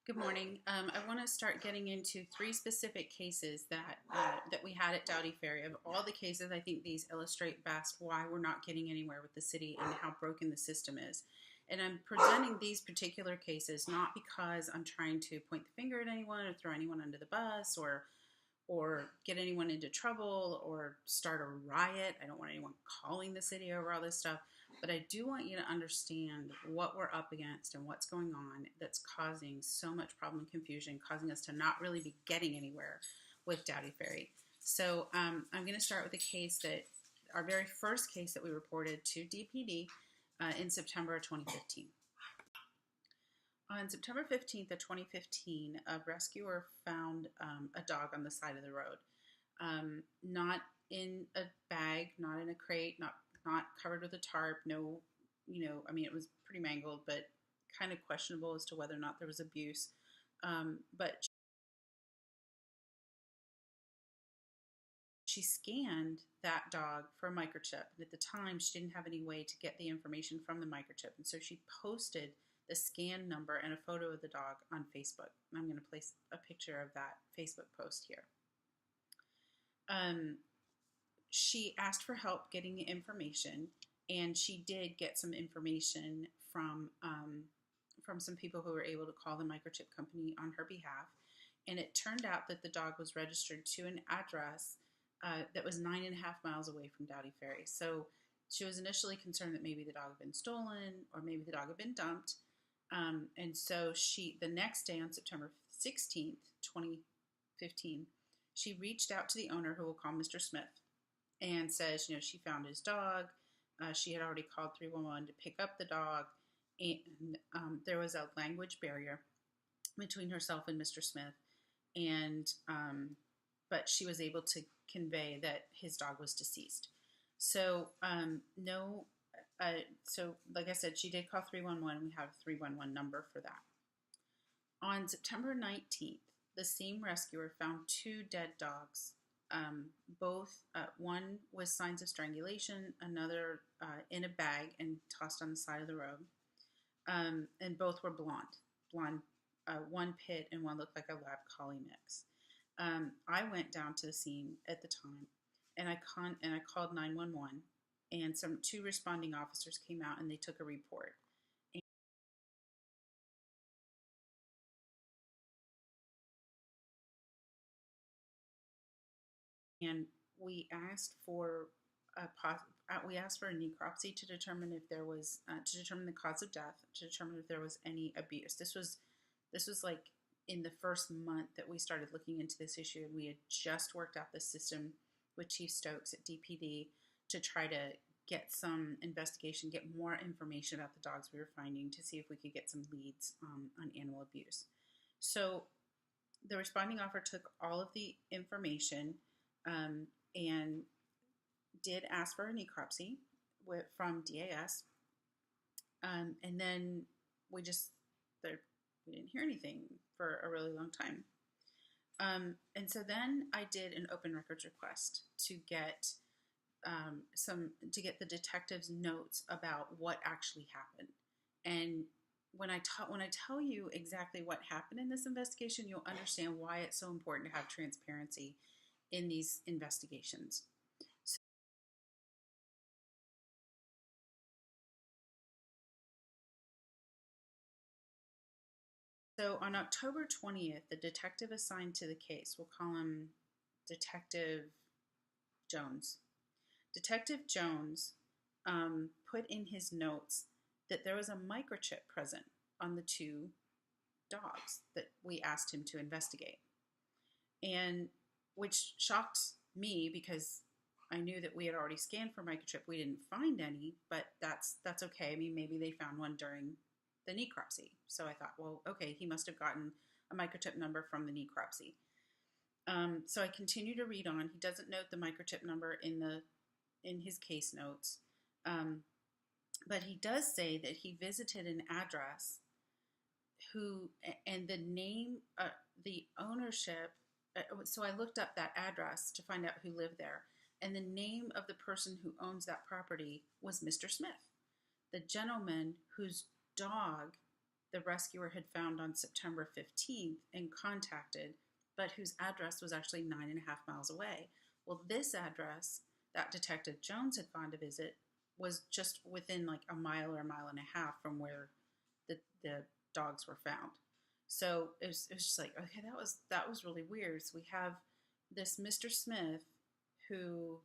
Good morning. I want to start getting into three specific cases that we had at Dowdy Ferry. Of all the cases, I think these illustrate best why we're not getting anywhere with the city and how broken the system is. And I'm presenting these particular cases not because I'm trying to point the finger at anyone or throw anyone under the bus or get anyone into trouble or start a riot. I don't want anyone calling the city over all this stuff. But I do want you to understand what we're up against and what's going on that's causing so much problem and confusion, causing us to not really be getting anywhere with Dowdy Ferry. So I'm going to start with a case that our very first case that we reported to DPD in September of 2015. On September 15th of 2015, a rescuer found a dog on the side of the road, not in a bag, not in a crate, not covered with a tarp. No, it was pretty mangled, but kind of questionable as to whether or not there was abuse. But she scanned that dog for a microchip. And at the time, she didn't have any way to get the information from the microchip. And so she posted the scan number and a photo of the dog on Facebook. I'm going to place a picture of that Facebook post here. She asked for help getting the information, and she did get some information from some people who were able to call the microchip company on her behalf. And it turned out that the dog was registered to an address that was 9.5 miles away from Dowdy Ferry. So she was initially concerned that maybe the dog had been stolen or maybe the dog had been dumped. And so the next day on September 16th, 2015, she reached out to the owner, who will call Mr. Smith, and says, she found his dog. She had already called 311 to pick up the dog. And there was a language barrier between herself and Mr. Smith. And but she was able to convey that his dog was deceased. So so like I said, she did call 311. We have a 311 number for that. On September 19th, the same rescuer found two dead dogs. One with signs of strangulation, another in a bag and tossed on the side of the road. And both were blonde. One pit and one looked like a lab collie mix. I went down to the scene at the time, and I called 911, and two responding officers came out and they took a report. And we asked for a necropsy to determine if there was to determine the cause of death, to determine if there was any abuse. This was like in the first month that we started looking into this issue, and we had just worked out the system with Chief Stokes at DPD to try to get some investigation, get more information about the dogs we were finding, to see if we could get some leads on animal abuse. So the responding officer took all of the information and did ask for a necropsy from DAS. And then we didn't hear anything for a really long time. And so then I did an open records request to get the detective's notes about what actually happened. And when I tell you exactly what happened in this investigation, you'll understand why it's so important to have transparency in these investigations. So on October 20th, the detective assigned to the case, we'll call him Detective Jones. Detective Jones put in his notes that there was a microchip present on the two dogs that we asked him to investigate, and which shocked me because I knew that we had already scanned for microchip. We didn't find any, but that's okay. I mean, maybe they found one during the necropsy. So I thought, well, okay, he must have gotten a microchip number from the necropsy. So I continue to read on. He doesn't note the microchip number in his case notes, but he does say that he visited an address and the name, the ownership. So I looked up that address to find out who lived there, and the name of the person who owns that property was Mr. Smith, the gentleman whose dog the rescuer had found on September 15th and contacted, but whose address was actually 9.5 miles away. Well, this address that Detective Jones had gone to visit was just within like a mile or a mile and a half from where the dogs were found. So it was just like, okay, that was really weird. So we have this Mr. Smith who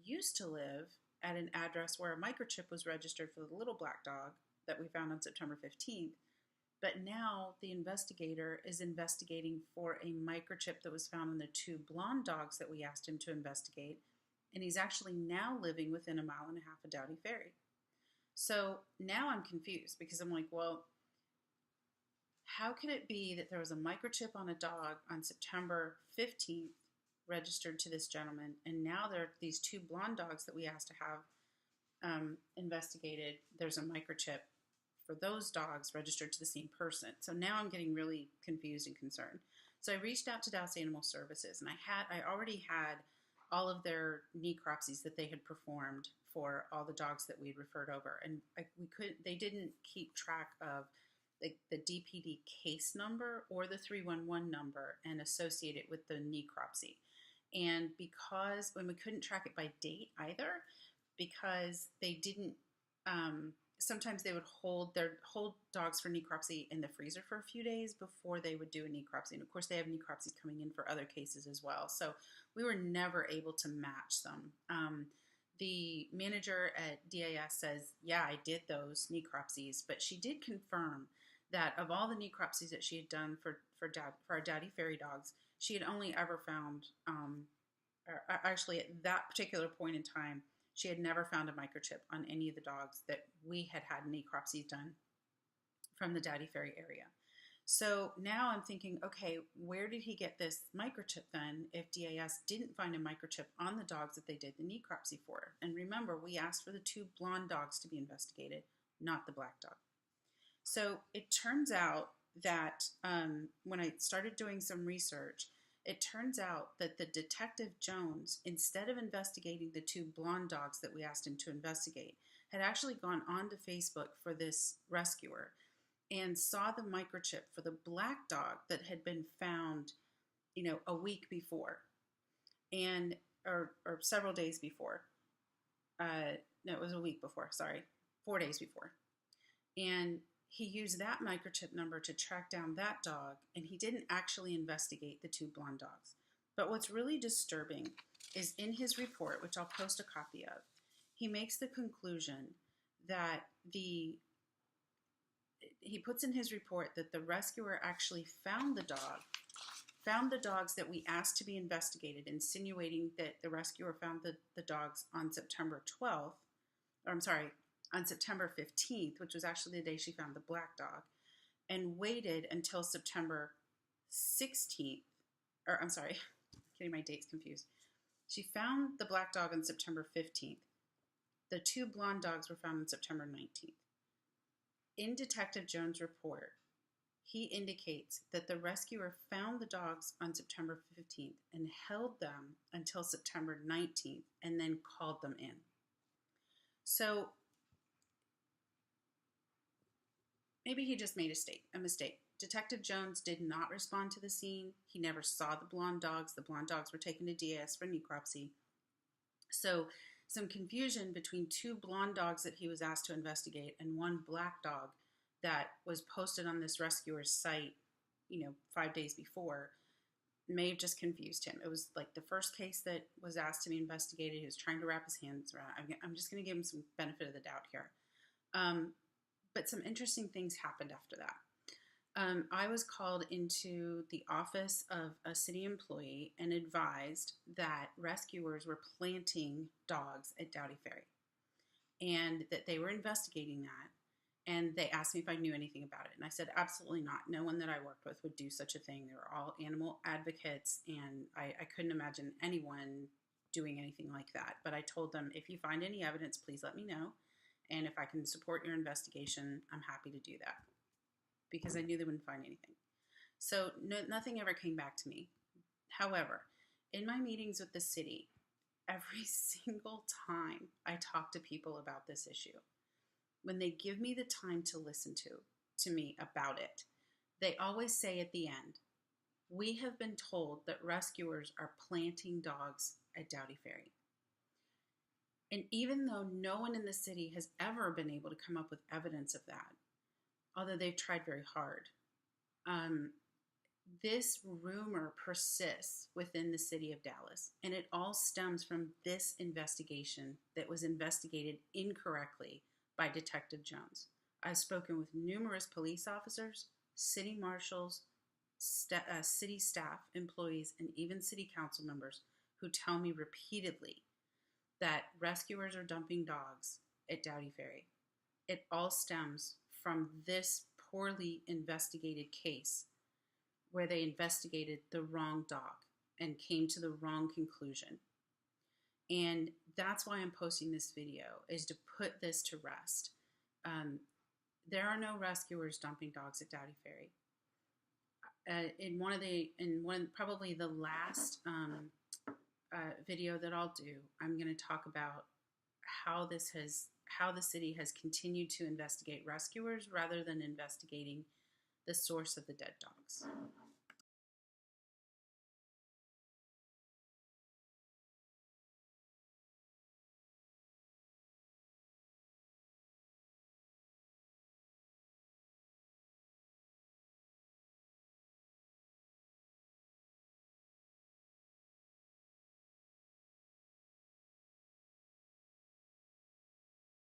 used to live at an address where a microchip was registered for the little black dog that we found on September 15th. But now the investigator is investigating for a microchip that was found in the 2 blonde dogs that we asked him to investigate. And he's actually now living within a mile and a half of Dowdy Ferry. So now I'm confused because I'm like, well, how could it be that there was a microchip on a dog on September 15th registered to this gentleman, and now there are these 2 blonde dogs that we asked to have investigated. There's a microchip for those dogs registered to the same person. So now I'm getting really confused and concerned. So I reached out to Dallas Animal Services, and I already had all of their necropsies that they had performed for all the dogs that we'd referred over, and they didn't keep track of the DPD case number or the 311 number and associate it with the necropsy. And because when we couldn't track it by date either, because they didn't, sometimes they would hold dogs for necropsy in the freezer for a few days before they would do a necropsy. And of course they have necropsies coming in for other cases as well. So we were never able to match them. The manager at DAS says, yeah, I did those necropsies, but she did confirm that of all the necropsies that she had done for our Dowdy Ferry dogs, she had only ever found, actually at that particular point in time, she had never found a microchip on any of the dogs that we had necropsies done from the Dowdy Ferry area. So now I'm thinking, okay, where did he get this microchip then if DAS didn't find a microchip on the dogs that they did the necropsy for? And remember, we asked for the 2 blonde dogs to be investigated, not the black dog. So it turns out that when I started doing some research, it turns out that the Detective Jones, instead of investigating the 2 blonde dogs that we asked him to investigate, had actually gone onto Facebook for this rescuer and saw the microchip for the black dog that had been found, a week before, and or several days before. No, it was a week before. Sorry, 4 days before, and he used that microchip number to track down that dog, and he didn't actually investigate the 2 blonde dogs. But what's really disturbing is in his report, which I'll post a copy of, he makes the conclusion that he puts in his report that the rescuer actually found the dogs that we asked to be investigated, insinuating that the rescuer found the dogs on September 12th, or I'm sorry, on September 15th, which was actually the day she found the black dog, and waited until September 16th, or I'm sorry, getting my dates confused. She found the black dog on September 15th. The 2 blonde dogs were found on September 19th. In Detective Jones' report, he indicates that the rescuer found the dogs on September 15th and held them until September 19th and then called them in. So maybe he just made a mistake. Detective Jones did not respond to the scene. He never saw the blonde dogs. The blonde dogs were taken to DAS for necropsy. So some confusion between 2 blonde dogs that he was asked to investigate and 1 black dog that was posted on this rescuer's site, 5 days before, may have just confused him. It was like the first case that was asked to be investigated. He was trying to wrap his hands around. I'm just going to give him some benefit of the doubt here. But some interesting things happened after that. I was called into the office of a city employee and advised that rescuers were planting dogs at Dowdy Ferry and that they were investigating that. And they asked me if I knew anything about it. And I said, absolutely not. No one that I worked with would do such a thing. They were all animal advocates, and I couldn't imagine anyone doing anything like that. But I told them, if you find any evidence, please let me know. And if I can support your investigation, I'm happy to do that, because I knew they wouldn't find anything. So nothing ever came back to me. However, in my meetings with the city, every single time I talk to people about this issue, when they give me the time to listen to, to me about it. They always say at the end, we have been told that rescuers are planting dogs at Dowdy Ferry. And even though no one in the city has ever been able to come up with evidence of that, although they've tried very hard, this rumor persists within the city of Dallas. And it all stems from this investigation that was investigated incorrectly by Detective Jones. I've spoken with numerous police officers, city marshals, city staff, employees, and even city council members who tell me repeatedly that rescuers are dumping dogs at Dowdy Ferry. It all stems from this poorly investigated case where they investigated the wrong dog and came to the wrong conclusion. And that's why I'm posting this video, is to put this to rest. There are no rescuers dumping dogs at Dowdy Ferry. Probably the last video that I'll do, I'm going to talk about how the city has continued to investigate rescuers rather than investigating the source of the dead dogs.